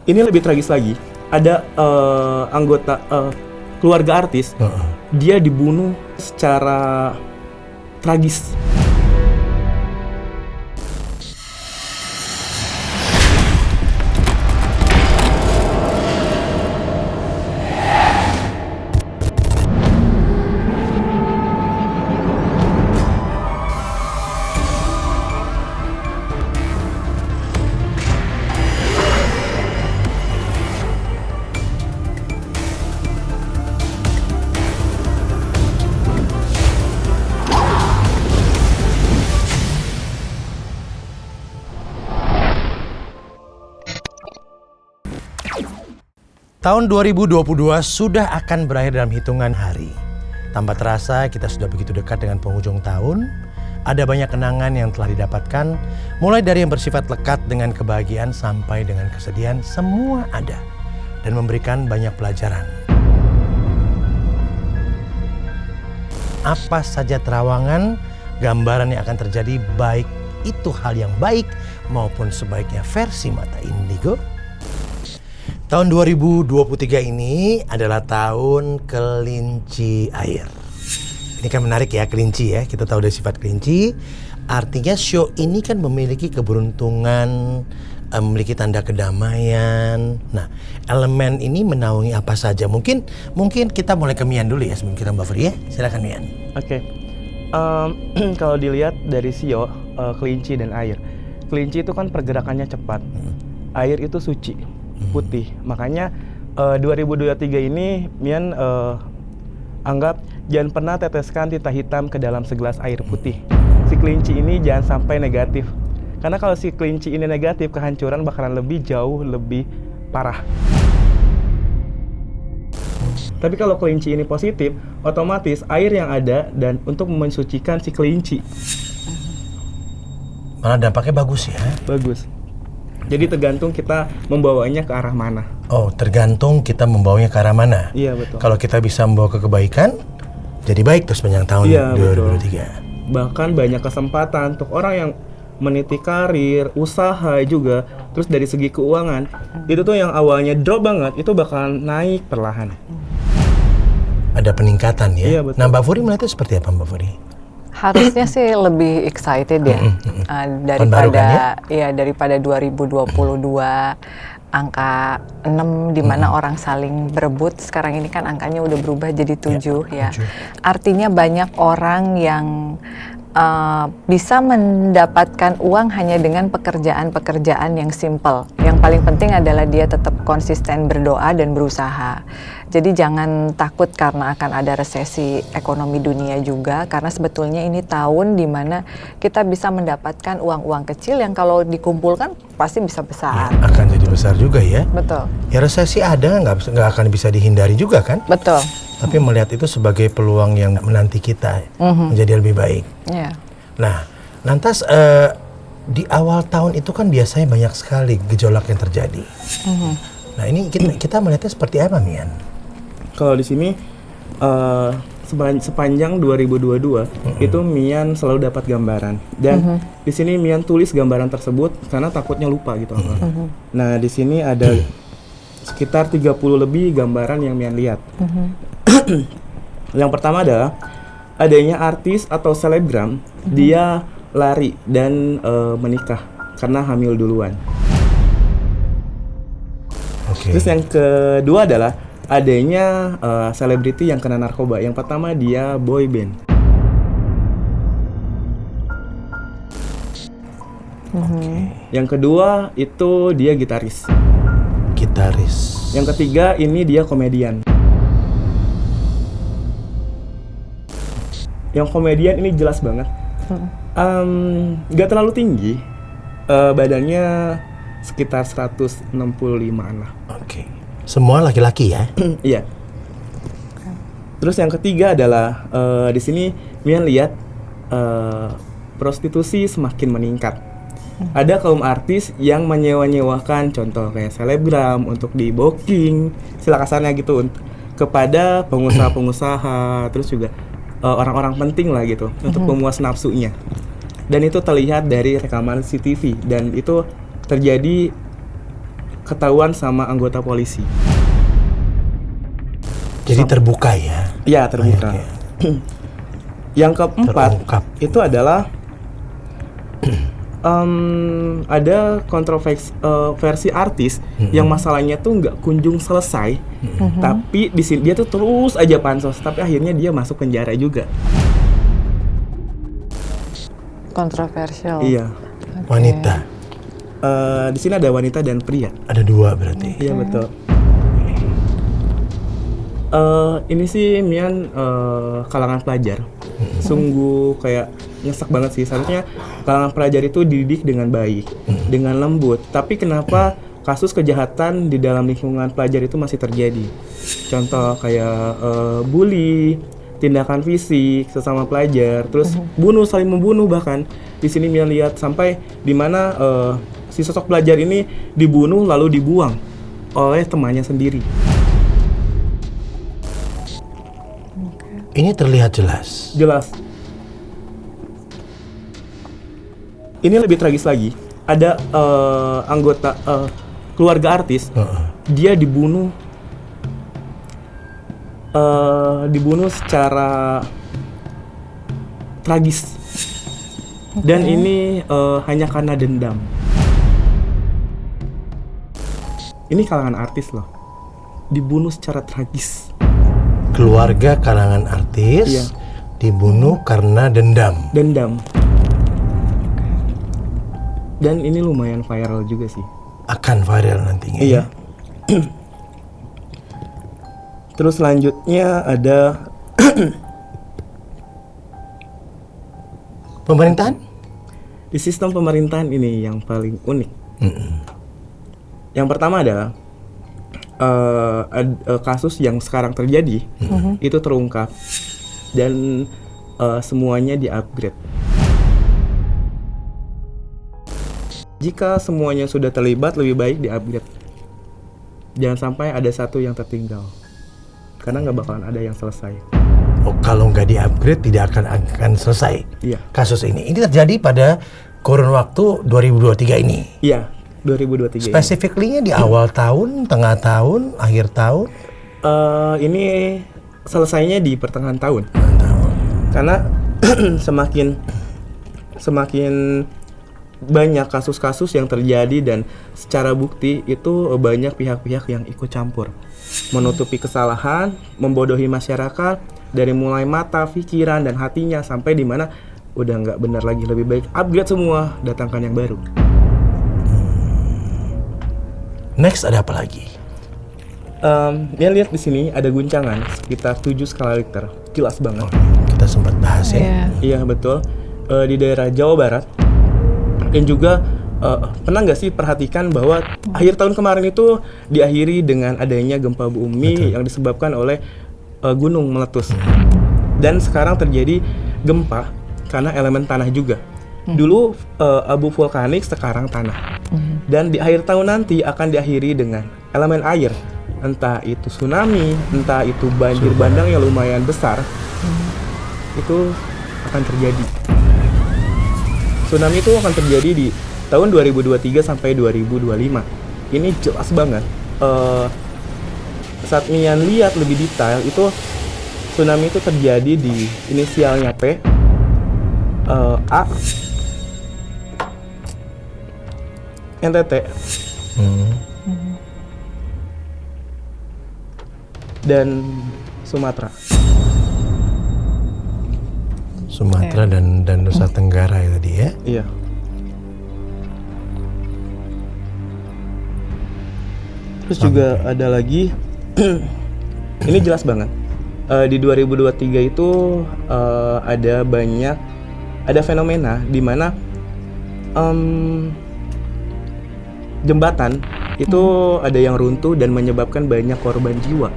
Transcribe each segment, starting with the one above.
ini lebih tragis lagi. Ada anggota keluarga artis, dia dibunuh secara tragis. Tahun 2022 sudah akan berakhir dalam hitungan hari. Tanpa terasa kita sudah begitu dekat dengan penghujung tahun. Ada banyak kenangan yang telah didapatkan, mulai dari yang bersifat lekat dengan kebahagiaan sampai dengan kesedihan, semua ada. Dan memberikan banyak pelajaran. Apa saja terawangan, gambaran yang akan terjadi, baik itu hal yang baik maupun sebaiknya versi mata indigo. Tahun 2023 ini adalah tahun kelinci air. Ini kan menarik ya, kelinci ya. Kita tahu dari sifat kelinci. Artinya show ini kan memiliki keberuntungan, memiliki tanda kedamaian. Nah, elemen ini menaungi apa saja? Mungkin kita mulai ke Mian dulu ya sebelum kita Mbak Fri ya. Silakan Mian. Oke. Kalau dilihat dari sio, kelinci dan air. Kelinci itu kan pergerakannya cepat. Air itu suci, putih. Makanya 2023 ini Mian anggap jangan pernah teteskan tinta hitam ke dalam segelas air putih. Si kelinci ini jangan sampai negatif. Karena kalau si kelinci ini negatif, kehancuran bakalan lebih jauh lebih parah. Tapi kalau kelinci ini positif, otomatis air yang ada dan untuk mensucikan si kelinci. Malah dampaknya bagus ya? Bagus. Jadi tergantung kita membawanya ke arah mana. Oh, tergantung kita membawanya ke arah mana? Iya, betul. Kalau kita bisa membawa ke kebaikan, jadi baik terus sepanjang tahun 2023. Bahkan banyak kesempatan untuk orang yang meniti karir, usaha juga. Terus dari segi keuangan, itu tuh yang awalnya drop banget, itu bakalan naik perlahan. Ada peningkatan ya? Iya, betul. Nah, Mbak Furi melihatnya seperti apa Mbak Furi? Harusnya sih lebih excited ya daripada 2022 angka 6 di mana orang saling berebut. Sekarang ini kan angkanya udah berubah jadi 7 ya. 7. Artinya banyak orang yang bisa mendapatkan uang hanya dengan pekerjaan-pekerjaan yang simple. Yang paling penting adalah dia tetap konsisten berdoa dan berusaha. Jadi jangan takut karena akan ada resesi ekonomi dunia juga, karena sebetulnya ini tahun di mana kita bisa mendapatkan uang-uang kecil yang kalau dikumpulkan pasti bisa besar. Ya, akan jadi besar juga ya. Betul. Ya resesi ada, nggak akan bisa dihindari juga kan? Betul. Tapi melihat itu sebagai peluang yang menanti kita menjadi lebih baik. Yeah. Nah, lantas di awal tahun itu kan biasanya banyak sekali gejolak yang terjadi. Nah, ini kita melihatnya seperti apa, Mian? Kalau di sini sepanjang 2022 itu Mian selalu dapat gambaran dan di sini Mian tulis gambaran tersebut karena takutnya lupa gitu. Nah, di sini ada sekitar 30 lebih gambaran yang Mian lihat. Yang pertama adalah adanya artis atau selebgram, dia lari dan menikah karena hamil duluan. Terus yang kedua adalah adanya selebriti yang kena narkoba. Yang pertama dia boy band. Yang kedua itu dia gitaris. Yang ketiga ini dia komedian. Yang komedian ini jelas banget. Gak terlalu tinggi, badannya sekitar 165-an lah. Oke. Semua laki-laki ya? Iya. Terus yang ketiga adalah di sini Mian lihat prostitusi semakin meningkat. Ada kaum artis yang menyewa-nyewakan, contoh kayak selebgram untuk di booking, istilah kasarnya gitu, kepada pengusaha-pengusaha, terus juga orang-orang penting lah gitu, untuk memuas nafsunya. Dan itu terlihat dari rekaman CCTV dan itu terjadi ketahuan sama anggota polisi. Jadi terbuka ya? Iya, terbuka. Oke. Yang keempat Terungkap. itu adalah ada kontroversi versi artis yang masalahnya tuh nggak kunjung selesai, tapi di sini dia tuh terus aja pansos, tapi akhirnya dia masuk penjara juga. Kontroversial. Iya. Oke. Wanita. Di sini ada wanita dan pria. Ada 2 berarti. Iya betul. Ini sih Mian kalangan pelajar. Sungguh kayak nyesek banget sih. Seharusnya kalangan pelajar itu dididik dengan baik, dengan lembut. Tapi kenapa kasus kejahatan di dalam lingkungan pelajar itu masih terjadi? Contoh kayak bully, tindakan fisik sesama pelajar, terus saling membunuh bahkan. Di sini Mian lihat sampai di mana si sosok pelajar ini dibunuh lalu dibuang oleh temannya sendiri. Ini terlihat jelas. Jelas. Ini lebih tragis lagi. Ada anggota keluarga artis, dia dibunuh secara tragis. Dan ini hanya karena dendam. Ini kalangan artis loh, dibunuh secara tragis. Keluarga kalangan artis Iya. dibunuh karena dendam. Dendam. Dan ini lumayan viral juga sih. Akan viral nantinya. Iya. Terus selanjutnya ada Pemerintahan? di sistem pemerintahan ini yang paling unik. Yang pertama adalah kasus yang sekarang terjadi itu terungkap dan semuanya di-upgrade. Jika semuanya sudah terlibat, lebih baik di-upgrade. Jangan sampai ada satu yang tertinggal, karena nggak bakalan ada yang selesai. Oh, kalau nggak di-upgrade tidak akan selesai Iya, kasus ini. Ini terjadi pada kurun waktu 2023 ini. iya 2023 ini. Specifically-nya di awal tahun, tengah tahun, akhir tahun. Ini selesainya di pertengahan tahun. Karena semakin banyak kasus-kasus yang terjadi dan secara bukti itu banyak pihak-pihak yang ikut campur, menutupi kesalahan, membodohi masyarakat dari mulai mata, pikiran dan hatinya sampai di mana udah nggak benar lagi. Lebih baik upgrade semua, datangkan yang baru. Next ada apa lagi? Dia lihat di sini ada guncangan sekitar 7 skala Richter, jelas banget. Kita sempat bahas ya. Iya. Iya betul, di daerah Jawa Barat. Dan juga pernah nggak sih perhatikan bahwa akhir tahun kemarin itu diakhiri dengan adanya gempa bumi yang disebabkan oleh gunung meletus. Dan sekarang terjadi gempa karena elemen tanah juga. Dulu abu vulkanik, sekarang tanah. Dan di akhir tahun nanti akan diakhiri dengan elemen air. Entah itu tsunami, entah itu banjir bandang yang lumayan besar. Itu akan terjadi. Tsunami itu akan terjadi di tahun 2023 sampai 2025. Ini jelas banget. Saat Mian lihat lebih detail, itu tsunami itu terjadi di inisialnya P, A, NTT, dan Sumatera. Sumatera dan Nusa Tenggara ya tadi ya. Iya. Terus juga ada lagi, ini jelas banget. Di 2023 itu ada fenomena di mana jembatan itu ada yang runtuh dan menyebabkan banyak korban jiwa.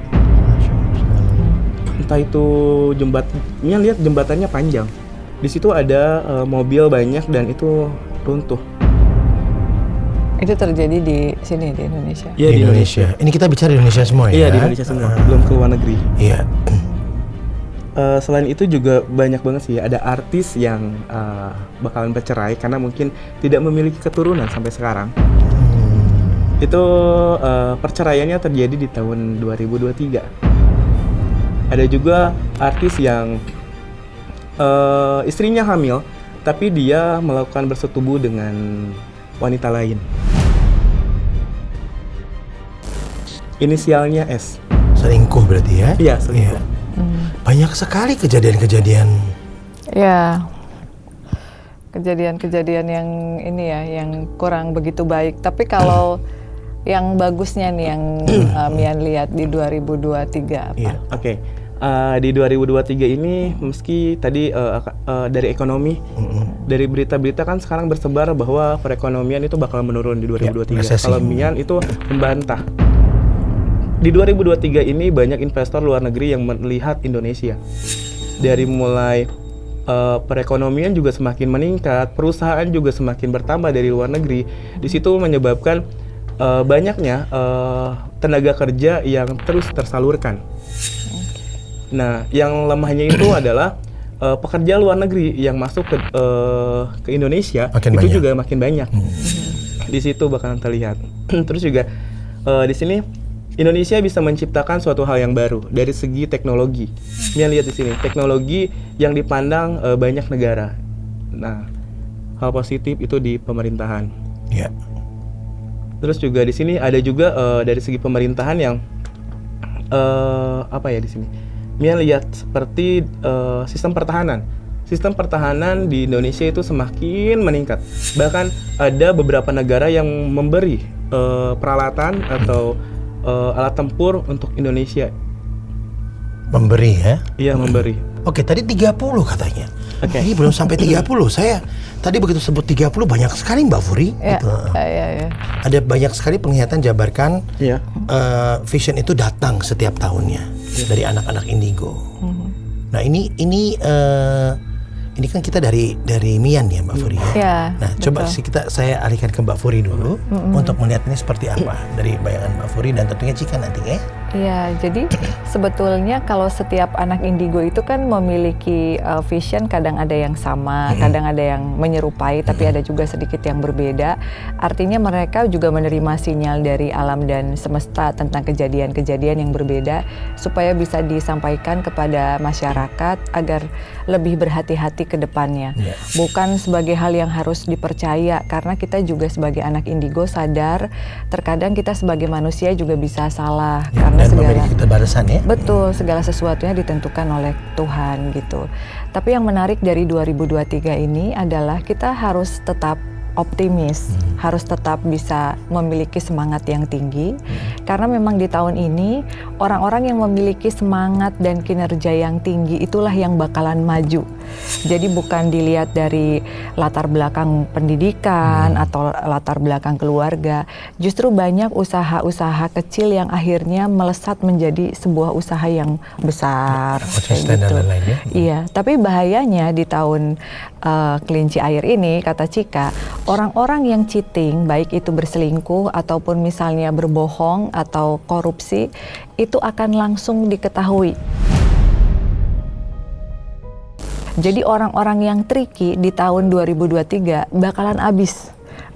Entah itu jembatannya, lihat jembatannya panjang. Di situ ada mobil banyak dan itu runtuh. Itu terjadi di sini di Indonesia. Iya Di Indonesia. Ini kita bicara di Indonesia semua ya? Iya di Indonesia semua, belum ke luar negeri. Iya. Selain itu juga banyak banget sih, ada artis yang bakalan bercerai karena mungkin tidak memiliki keturunan sampai sekarang. Itu perceraiannya terjadi di tahun 2023. Ada juga artis yang istrinya hamil, tapi dia melakukan bersetubuh dengan wanita lain. Inisialnya S. Selingkuh berarti ya? Iya, selingkuh. Banyak sekali kejadian-kejadian. Ya, kejadian-kejadian yang ini ya, yang kurang begitu baik. Tapi kalau yang bagusnya nih yang Mian lihat di 2023 apa? Iya. Oke. Di 2023 ini meski tadi dari ekonomi, dari berita-berita kan sekarang bersebar bahwa perekonomian itu bakal menurun di 2023. resesi. Kalau Mian itu membantah. Di 2023 ini banyak investor luar negeri yang melihat Indonesia. Dari mulai perekonomian juga semakin meningkat, perusahaan juga semakin bertambah dari luar negeri. Di situ menyebabkan banyaknya tenaga kerja yang terus tersalurkan. Nah, yang lemahnya itu adalah pekerja luar negeri yang masuk ke Indonesia Makin itu banyak. juga makin banyak. Di situ bakalan terlihat. Terus juga di sini Indonesia bisa menciptakan suatu hal yang baru dari segi teknologi. Mian lihat di sini teknologi yang dipandang banyak negara. Nah, hal positif itu di pemerintahan. Ya. Terus juga di sini ada juga dari segi pemerintahan yang apa ya di sini? Mian lihat seperti sistem pertahanan. Sistem pertahanan di Indonesia itu semakin meningkat. Bahkan ada beberapa negara yang memberi peralatan atau alat tempur untuk Indonesia. Memberi ya. Iya, memberi. Oke, tadi 30 katanya. Oke. Ini belum sampai 30. Saya tadi begitu sebut 30 banyak sekali Mbak Furi. Ya, Gitu. ya. Ada banyak sekali penglihatan jabarkan Iya. Vision itu datang setiap tahunnya dari anak-anak Indigo. Nah, ini kan kita dari Mian ya Mbak Furi. Ya, Nah, coba betul. saya alihkan ke Mbak Furi dulu untuk melihat ini seperti apa dari bayangan Mbak Furi dan tentunya Cika nanti ya. Iya, jadi sebetulnya kalau setiap anak indigo itu kan memiliki vision, kadang ada yang sama, kadang ada yang menyerupai, tapi ada juga sedikit yang berbeda. Artinya mereka juga menerima sinyal dari alam dan semesta tentang kejadian-kejadian yang berbeda supaya bisa disampaikan kepada masyarakat agar lebih berhati-hati ke depannya. Iya. Bukan sebagai hal yang harus dipercaya, karena kita juga sebagai anak indigo sadar terkadang kita sebagai manusia juga bisa salah, karena Dan segala memiliki keterbatasan ya. betul, segala sesuatunya ditentukan oleh Tuhan gitu. Tapi yang menarik dari 2023 ini adalah kita harus tetap optimis, harus tetap bisa memiliki semangat yang tinggi, karena memang di tahun ini orang-orang yang memiliki semangat dan kinerja yang tinggi itulah yang bakalan maju. Jadi bukan dilihat dari latar belakang pendidikan atau latar belakang keluarga, justru banyak usaha-usaha kecil yang akhirnya melesat menjadi sebuah usaha yang besar. Konsisten dan lain-lain ya. Iya, tapi bahayanya di tahun kelinci air ini, kata Cika, orang-orang yang cheating, baik itu berselingkuh ataupun misalnya berbohong atau korupsi, itu akan langsung diketahui. Jadi orang-orang yang tricky di tahun 2023 bakalan habis.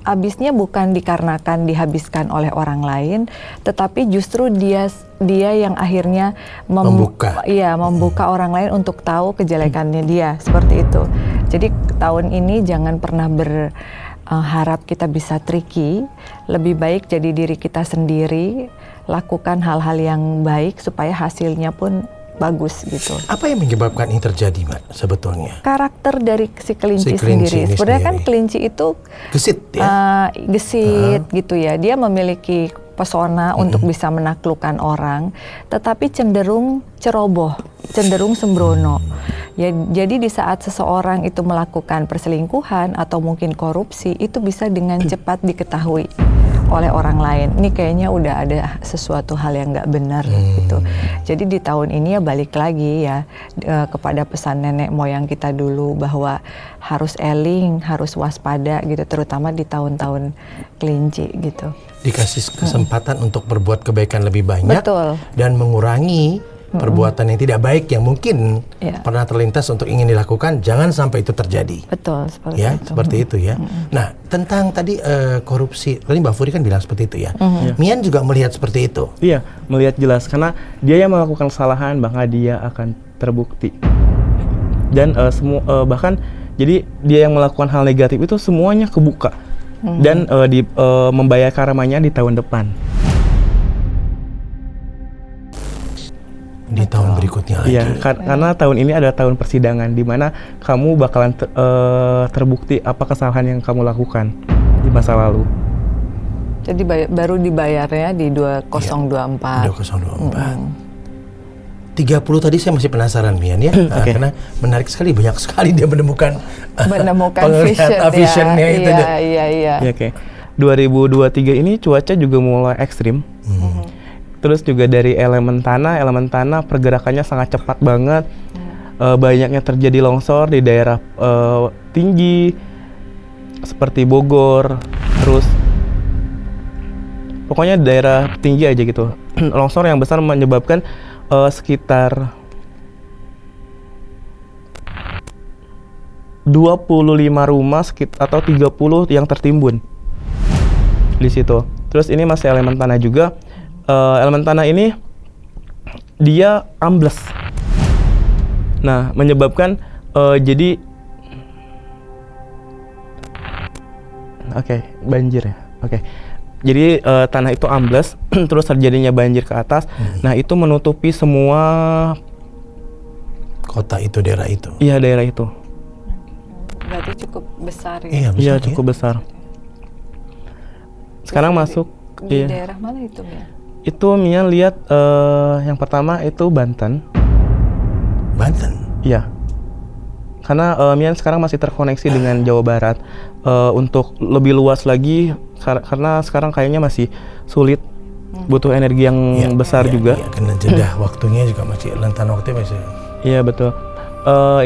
Habisnya bukan dikarenakan dihabiskan oleh orang lain, tetapi justru dia yang akhirnya membuka orang lain untuk tahu kejelekannya dia, seperti itu. Jadi tahun ini jangan pernah berharap kita bisa tricky, lebih baik jadi diri kita sendiri, lakukan hal-hal yang baik supaya hasilnya pun bagus gitu. Apa yang menyebabkan ini terjadi, Mbak, sebetulnya? Karakter dari si kelinci, Si kelinci sendiri. ini Sebenarnya kan sendiri. kelinci itu Gesit ya? gesit gitu ya. Dia memiliki pesona untuk bisa menaklukkan orang, tetapi cenderung ceroboh, cenderung sembrono. Ya, jadi di saat seseorang itu melakukan perselingkuhan atau mungkin korupsi, itu bisa dengan cepat diketahui oleh orang lain. Ini kayaknya udah ada sesuatu hal yang nggak benar gitu. Jadi di tahun ini ya balik lagi ya kepada pesan nenek moyang kita dulu bahwa harus eling, harus waspada gitu, terutama di tahun-tahun kelinci gitu. Dikasih kesempatan untuk berbuat kebaikan lebih banyak Betul. dan mengurangi perbuatan yang tidak baik yang mungkin pernah terlintas untuk ingin dilakukan, jangan sampai itu terjadi. Betul, seperti Ya, itu. seperti itu ya. Nah, tentang tadi korupsi, tadi Mbak Furi kan bilang seperti itu ya. Mian juga melihat seperti itu. Iya, melihat jelas karena dia yang melakukan kesalahan maka dia akan terbukti. Dan bahkan jadi dia yang melakukan hal negatif itu semuanya kebuka dan membayar karmanya di tahun depan. Di tahun berikutnya lagi. Iya, karena tahun ini adalah tahun persidangan di mana kamu bakalan terbukti apa kesalahan yang kamu lakukan di masa lalu. Jadi baru dibayarnya di 2024. 2024. 30 tadi saya masih penasaran Mian ya. Karena menarik sekali, banyak sekali dia menemukan visionnya itu. Iya. Ya, oke. 2023 ini cuaca juga mulai ekstrim. Terus juga dari elemen tanah pergerakannya sangat cepat banget. Banyaknya terjadi longsor di daerah tinggi seperti Bogor, terus pokoknya daerah tinggi aja gitu. Longsor yang besar menyebabkan sekitar 25 rumah atau 30 yang tertimbun di situ. Terus ini masih elemen tanah juga. Elemen tanah ini dia ambles. Nah, menyebabkan jadi banjir ya. Jadi tanah itu ambles, terus terjadinya banjir ke atas. Nah, itu menutupi semua kota itu, daerah itu. Iya, daerah itu. Berarti cukup besar ya? Iya, cukup besar. Sekarang masuk di daerah mana itu ya? Itu Mian lihat yang pertama itu Banten. Iya. Karena Mian sekarang masih terkoneksi dengan Jawa Barat. Untuk lebih luas lagi karena sekarang kayaknya masih sulit, butuh energi yang besar juga. Iya, karena jeda waktunya juga masih rentan waktunya masih. Iya, betul.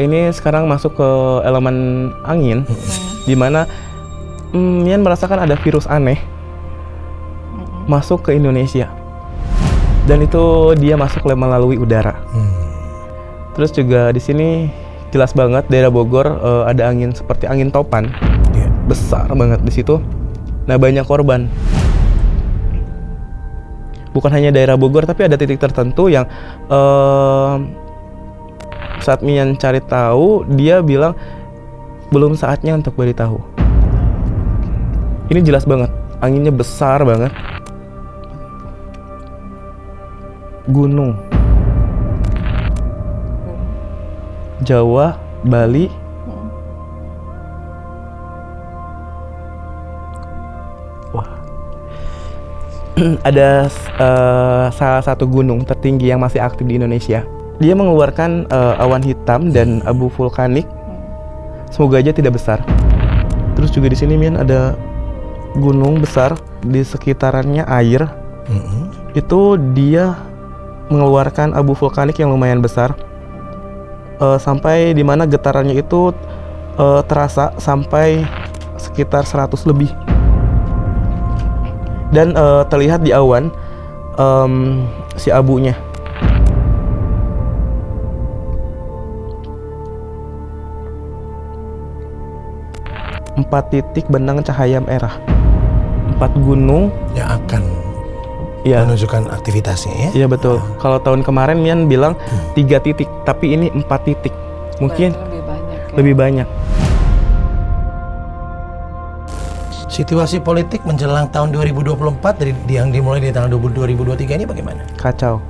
Ini sekarang masuk ke elemen angin, di mana Mian merasakan ada virus aneh masuk ke Indonesia. Dan itu dia masuk melalui udara. Terus juga di sini jelas banget daerah Bogor ada angin seperti angin topan, besar banget di situ. Nah, banyak korban. Bukan hanya daerah Bogor, tapi ada titik tertentu yang saat Mian cari tahu, dia bilang belum saatnya untuk beritahu. Ini jelas banget, anginnya besar banget. Gunung Jawa, Bali, wah, ada salah satu gunung tertinggi yang masih aktif di Indonesia. Dia mengeluarkan awan hitam dan abu vulkanik. Semoga aja tidak besar. Terus juga di sini Mian ada gunung besar di sekitarannya air. Itu dia mengeluarkan abu vulkanik yang lumayan besar, sampai di mana getarannya itu terasa sampai sekitar 100 lebih. Dan terlihat di awan si abunya. Empat titik benang cahaya merah. 4 gunung yang akan menunjukkan aktivitasnya ya. Iya, betul. Kalau tahun kemarin Mian bilang 3 titik, tapi ini 4 titik. Mungkin lebih banyak. Situasi politik menjelang tahun 2024 yang dimulai di tahun 2023 ini bagaimana? Kacau.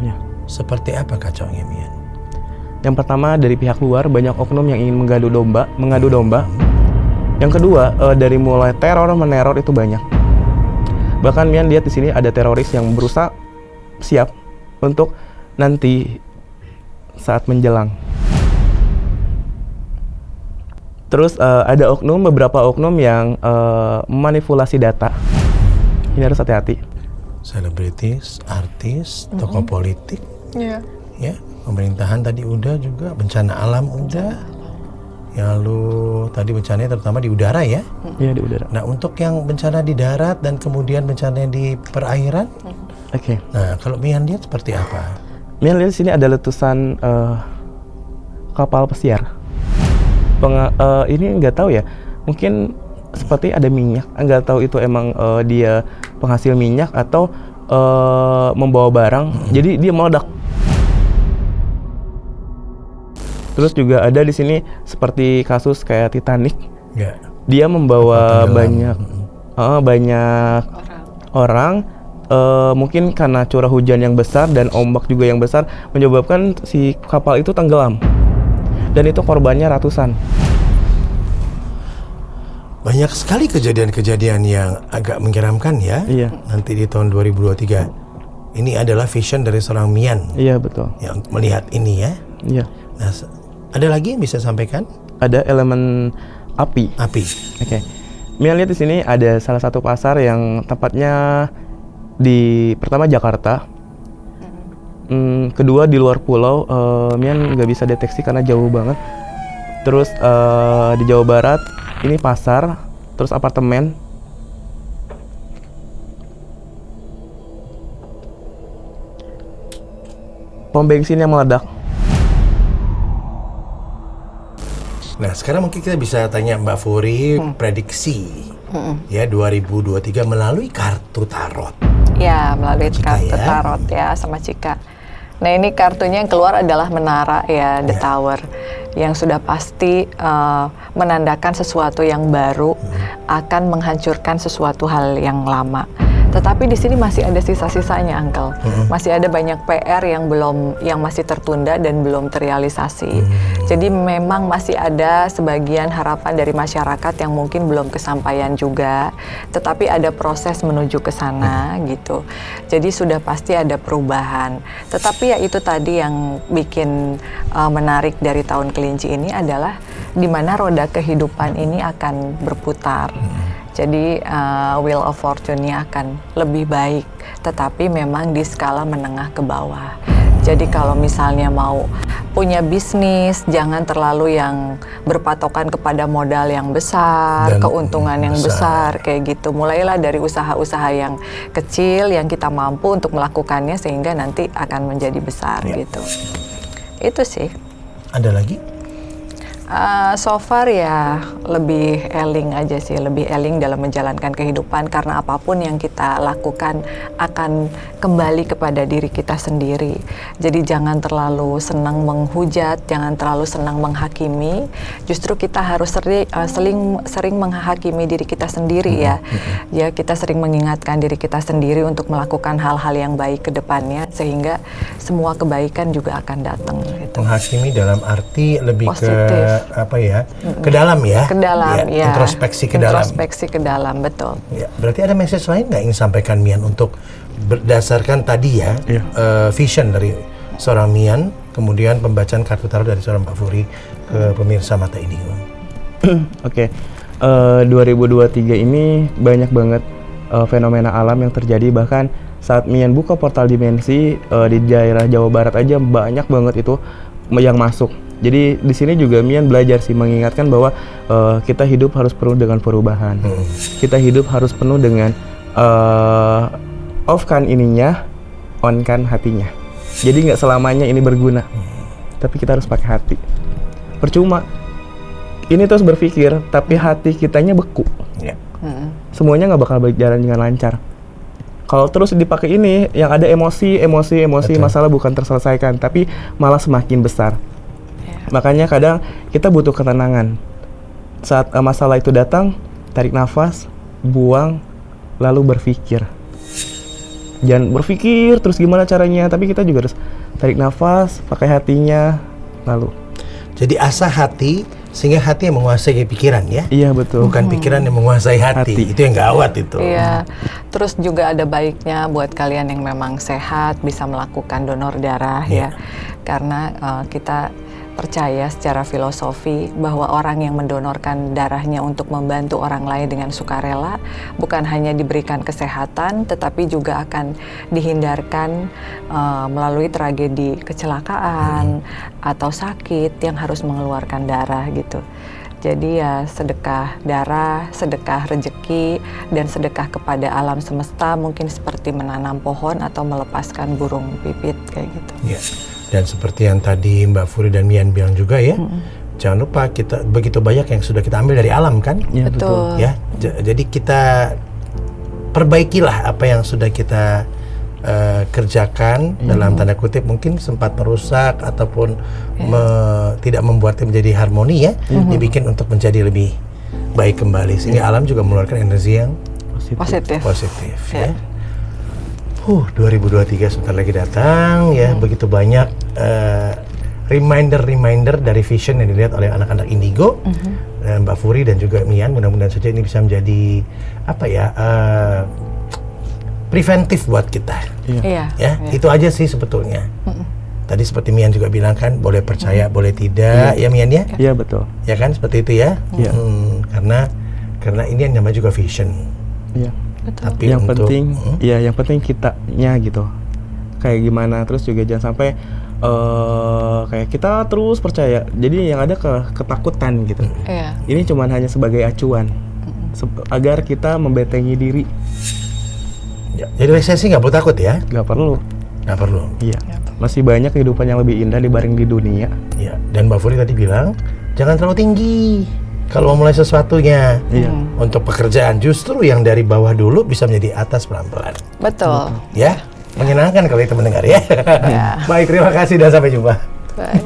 Ya. Seperti apa kacaunya, Mian? Yang pertama, dari pihak luar banyak oknum yang ingin mengadu domba. Yang kedua, dari mulai teror meneror itu banyak. Bahkan Mian lihat di sini ada teroris yang berusaha siap untuk nanti saat menjelang. Terus ada beberapa oknum yang memanipulasi data. Ini harus hati-hati. Selebritis, artis, tokoh politik, ya, pemerintahan tadi udah juga, bencana alam udah. Lalu tadi bencananya terutama di udara ya? Iya, di udara. Nah, untuk yang bencana di darat dan kemudian bencana di perairan, Oke. Nah, kalau Mian lihat seperti apa? Mian lihat di sini ada letusan kapal pesiar. Ini nggak tahu ya, mungkin seperti ada minyak. Nggak tahu itu emang dia penghasil minyak atau membawa barang. Jadi dia meledak. Terus juga ada di sini seperti kasus kayak Titanic. Ya. Dia membawa banyak orang. Mungkin karena curah hujan yang besar dan ombak juga yang besar menyebabkan si kapal itu tenggelam. Dan itu korbannya ratusan. Banyak sekali kejadian-kejadian yang agak menyeramkan ya. Iya. Nanti di tahun 2023. Ini adalah vision dari seorang Mian. Iya betul. Ya, untuk melihat ini ya. Iya. Nah, ada lagi yang bisa sampaikan? Ada elemen api. Api. Oke. Mian lihat di sini ada salah satu pasar yang tepatnya di pertama Jakarta. Kedua di luar pulau. Mian nggak bisa deteksi karena jauh banget. Terus di Jawa Barat ini pasar, terus apartemen. Pom bensin yang meledak. Nah, sekarang mungkin kita bisa tanya Mbak Furi prediksi ya 2023 melalui kartu tarot. Ya, melalui Cika kartu ya. tarot ya sama Cika. Nah, ini kartunya yang keluar adalah menara ya, The Tower, yang sudah pasti menandakan sesuatu yang baru akan menghancurkan sesuatu hal yang lama. Tetapi di sini masih ada sisa-sisanya, Uncle. Masih ada banyak PR yang masih tertunda dan belum terrealisasi. Jadi memang masih ada sebagian harapan dari masyarakat yang mungkin belum kesampaian juga, tetapi ada proses menuju ke sana gitu. Jadi sudah pasti ada perubahan. Tetapi ya itu tadi yang bikin menarik dari tahun kelinci ini adalah di mana roda kehidupan ini akan berputar. Jadi wheel of fortune-nya akan lebih baik, tetapi memang di skala menengah ke bawah. Jadi kalau misalnya mau punya bisnis, jangan terlalu yang berpatokan kepada modal yang besar, Dan keuntungan yang besar, kayak gitu. Mulailah dari usaha-usaha yang kecil, yang kita mampu untuk melakukannya sehingga nanti akan menjadi besar gitu. Itu sih. Ada lagi? So far ya lebih eling aja sih, lebih eling dalam menjalankan kehidupan karena apapun yang kita lakukan akan kembali kepada diri kita sendiri. Jadi jangan terlalu senang menghujat, jangan terlalu senang menghakimi. Justru kita harus sering menghakimi diri kita sendiri ya. Ya, kita sering mengingatkan diri kita sendiri untuk melakukan hal-hal yang baik ke depannya sehingga semua kebaikan juga akan datang gitu. Menghakimi dalam arti lebih Positif. ke dalam ya? Ke dalam, ya. Introspeksi ke dalam. Introspeksi ke dalam, betul. Ya, berarti ada message lain nggak ingin sampaikan Mian untuk berdasarkan tadi ya vision dari seorang Mian, kemudian pembacaan kartu tarot dari seorang Mbak Furi ke pemirsa Mata Indigo. Oke. 2023 ini banyak banget fenomena alam yang terjadi, bahkan saat Mian buka portal dimensi di daerah Jawa Barat aja banyak banget itu yang masuk. Jadi di sini juga Mian belajar sih mengingatkan bahwa kita hidup harus penuh dengan perubahan. Kita hidup harus penuh dengan off kan ininya, on kan hatinya. Jadi nggak selamanya ini berguna, tapi kita harus pakai hati. Percuma ini terus berpikir, tapi hati kitanya beku. Semuanya nggak bakal berjalan dengan lancar. Kalau terus dipakai ini, yang ada emosi, masalah bukan terselesaikan, tapi malah semakin besar. Makanya kadang kita butuh ketenangan. Saat masalah itu datang, tarik nafas, buang, lalu berpikir. Jangan berpikir terus gimana caranya, tapi kita juga harus tarik nafas, pakai hatinya, lalu. Jadi Jadi asah hati sehingga hati yang menguasai pikiran ya. Iya betul. Bukan pikiran yang menguasai hati. Itu yang gawat itu. Iya. Terus juga ada baiknya buat kalian yang memang sehat bisa melakukan donor darah ya. Karena kita percaya secara filosofi bahwa orang yang mendonorkan darahnya untuk membantu orang lain dengan sukarela bukan hanya diberikan kesehatan tetapi juga akan dihindarkan melalui tragedi kecelakaan atau sakit yang harus mengeluarkan darah gitu. Jadi ya sedekah darah, sedekah rejeki, dan sedekah kepada alam semesta mungkin seperti menanam pohon atau melepaskan burung pipit kayak gitu. Ya. Dan seperti yang tadi Mbak Furi dan Mian bilang juga ya, jangan lupa kita begitu banyak yang sudah kita ambil dari alam kan? Ya, Betul. Ya, jadi kita perbaikilah apa yang sudah kita kerjakan dalam tanda kutip mungkin sempat merusak ataupun tidak membuatnya menjadi harmoni ya, dibikin untuk menjadi lebih baik kembali sehingga alam juga mengeluarkan energi yang positif ya. 2023 sebentar lagi datang ya, begitu banyak reminder dari vision yang dilihat oleh anak-anak Indigo, dan Mbak Furi dan juga Mian. Mudah-mudahan saja ini bisa menjadi apa ya, preventif buat kita. Iya. Ya, itu aja sih sebetulnya. Tadi seperti Mian juga bilang kan, boleh percaya, boleh tidak, ya Mian ya? Iya betul. Ya kan, seperti itu ya. Iya. Karena ini yang namanya juga vision. Iya. Betul. Tapi Yang untuk, penting, ya yang penting kitanya gitu. Kayak gimana, terus juga jangan sampai kayak kita terus percaya. Jadi yang ada ketakutan gitu. Iya. Ini cuman hanya sebagai acuan agar kita membentengi diri. ya, jadi resesi nggak perlu takut ya? Nggak perlu. Nggak perlu. Iya. Masih banyak kehidupan yang lebih indah dibanding di dunia. Ya, dan Mbak Furi tadi bilang jangan terlalu tinggi kalau mau mulai sesuatunya. Iya. Untuk pekerjaan justru yang dari bawah dulu bisa menjadi atas pelan-pelan. Betul. Ya, menyenangkan kalau itu mendengar ya. Ya. Baik, terima kasih dan sampai jumpa. Baik.